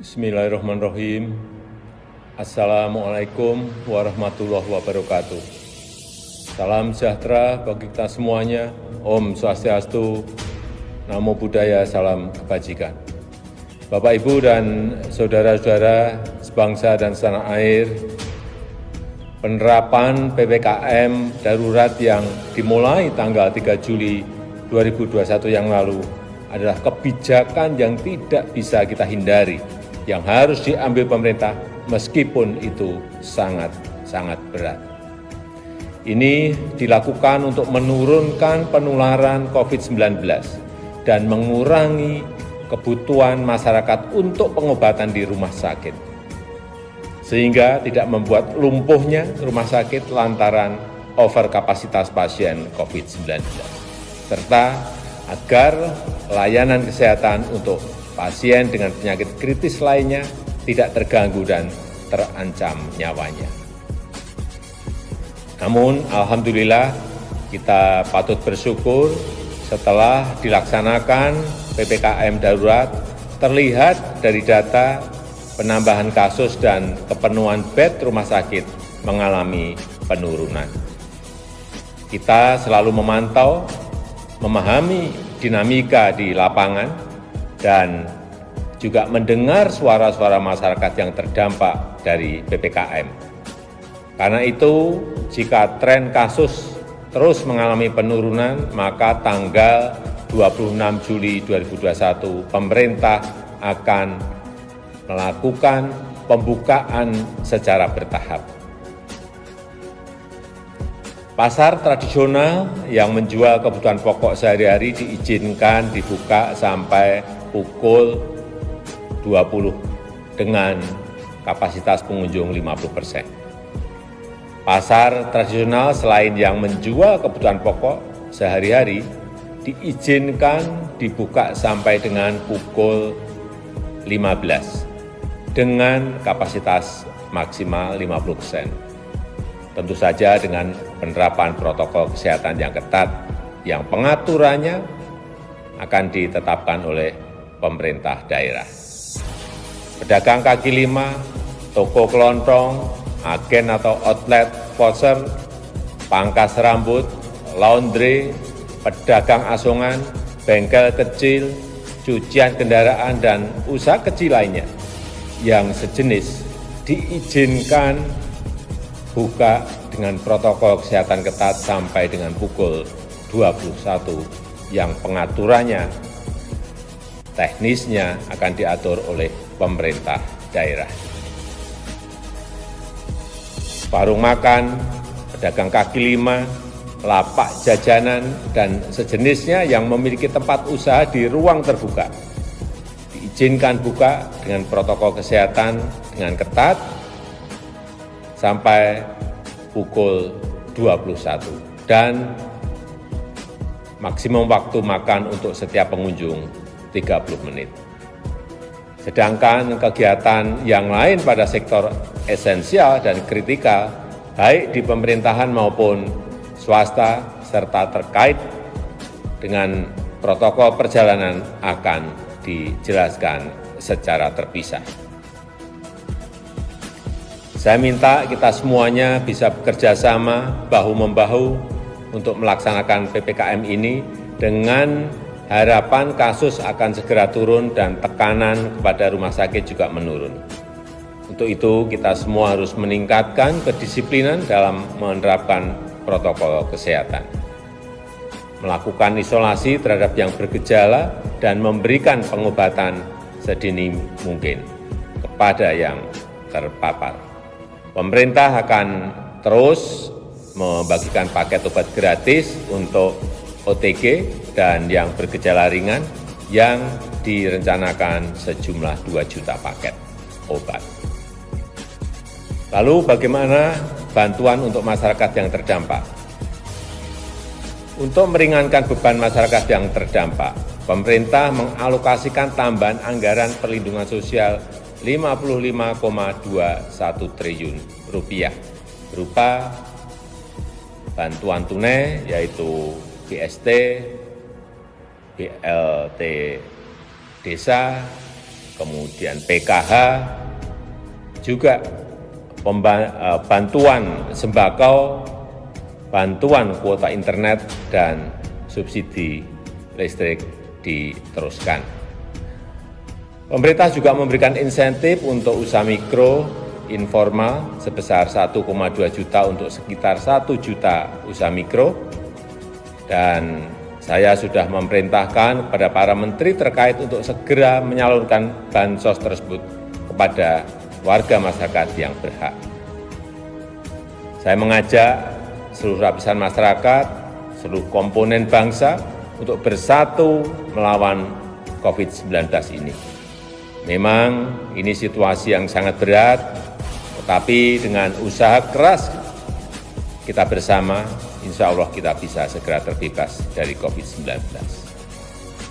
Bismillahirrahmanirrahim. Assalamualaikum warahmatullahi wabarakatuh. Salam sejahtera bagi kita semuanya. Om Swastiastu, Namo Buddhaya, salam kebajikan. Bapak, Ibu, dan saudara-saudara sebangsa dan setanah air, penerapan PPKM darurat yang dimulai tanggal 3 Juli 2021 yang lalu adalah kebijakan yang tidak bisa kita hindari, yang harus diambil pemerintah meskipun itu sangat berat. Ini dilakukan untuk menurunkan penularan COVID-19 dan mengurangi kebutuhan masyarakat untuk pengobatan di rumah sakit, sehingga tidak membuat lumpuhnya rumah sakit lantaran overkapasitas pasien COVID-19, serta agar layanan kesehatan untuk pasien dengan penyakit kritis lainnya tidak terganggu dan terancam nyawanya. Namun, alhamdulillah, kita patut bersyukur setelah dilaksanakan PPKM darurat, terlihat dari data penambahan kasus dan kepenuhan bed rumah sakit mengalami penurunan. Kita selalu memantau, memahami dinamika di lapangan, dan juga mendengar suara-suara masyarakat yang terdampak dari PPKM. Karena itu, jika tren kasus terus mengalami penurunan, maka tanggal 26 Juli 2021 pemerintah akan melakukan pembukaan secara bertahap. Pasar tradisional yang menjual kebutuhan pokok sehari-hari diizinkan dibuka sampai pukul 20 dengan kapasitas pengunjung 50%. Pasar tradisional selain yang menjual kebutuhan pokok sehari-hari diizinkan dibuka sampai dengan pukul 15 dengan kapasitas maksimal 50%. Tentu saja dengan penerapan protokol kesehatan yang ketat, yang pengaturannya akan ditetapkan oleh pemerintah daerah. Pedagang kaki lima, toko kelontong, agen atau outlet, voucher, pangkas rambut, laundry, pedagang asongan, bengkel kecil, cucian kendaraan, dan usaha kecil lainnya yang sejenis diizinkan buka dengan protokol kesehatan ketat sampai dengan pukul 21 yang pengaturannya teknisnya akan diatur oleh pemerintah daerah. Warung makan, pedagang kaki lima, lapak jajanan, dan sejenisnya yang memiliki tempat usaha di ruang terbuka diizinkan buka dengan protokol kesehatan dengan ketat sampai pukul 21 dan maksimum waktu makan untuk setiap pengunjung 30 menit. Sedangkan kegiatan yang lain pada sektor esensial dan kritikal, baik di pemerintahan maupun swasta, serta terkait dengan protokol perjalanan akan dijelaskan secara terpisah. Saya minta kita semuanya bisa bekerja sama, bahu-membahu untuk melaksanakan PPKM ini dengan harapan kasus akan segera turun dan tekanan kepada rumah sakit juga menurun. Untuk itu, kita semua harus meningkatkan kedisiplinan dalam menerapkan protokol kesehatan, melakukan isolasi terhadap yang bergejala, dan memberikan pengobatan sedini mungkin kepada yang terpapar. Pemerintah akan terus membagikan paket obat gratis untuk OTG dan yang bergejala ringan yang direncanakan sejumlah 2 juta paket obat. Lalu bagaimana bantuan untuk masyarakat yang terdampak? Untuk meringankan beban masyarakat yang terdampak, pemerintah mengalokasikan tambahan anggaran perlindungan sosial 55,21 triliun rupiah berupa bantuan tunai yaitu BST, BLT Desa, kemudian PKH, juga bantuan sembako, bantuan kuota internet, dan subsidi listrik diteruskan. Pemerintah juga memberikan insentif untuk usaha mikro informal sebesar 1,2 juta untuk sekitar 1 juta usaha mikro, dan saya sudah memerintahkan kepada para menteri terkait untuk segera menyalurkan bansos tersebut kepada warga masyarakat yang berhak. Saya mengajak seluruh lapisan masyarakat, seluruh komponen bangsa untuk bersatu melawan COVID-19 ini. Memang ini situasi yang sangat berat, tetapi dengan usaha keras kita bersama, insya Allah kita bisa segera terbebas dari COVID-19.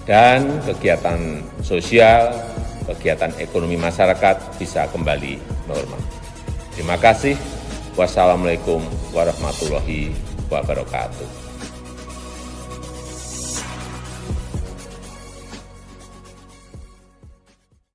Dan kegiatan sosial, kegiatan ekonomi masyarakat bisa kembali normal. Terima kasih. Wassalamualaikum warahmatullahi wabarakatuh.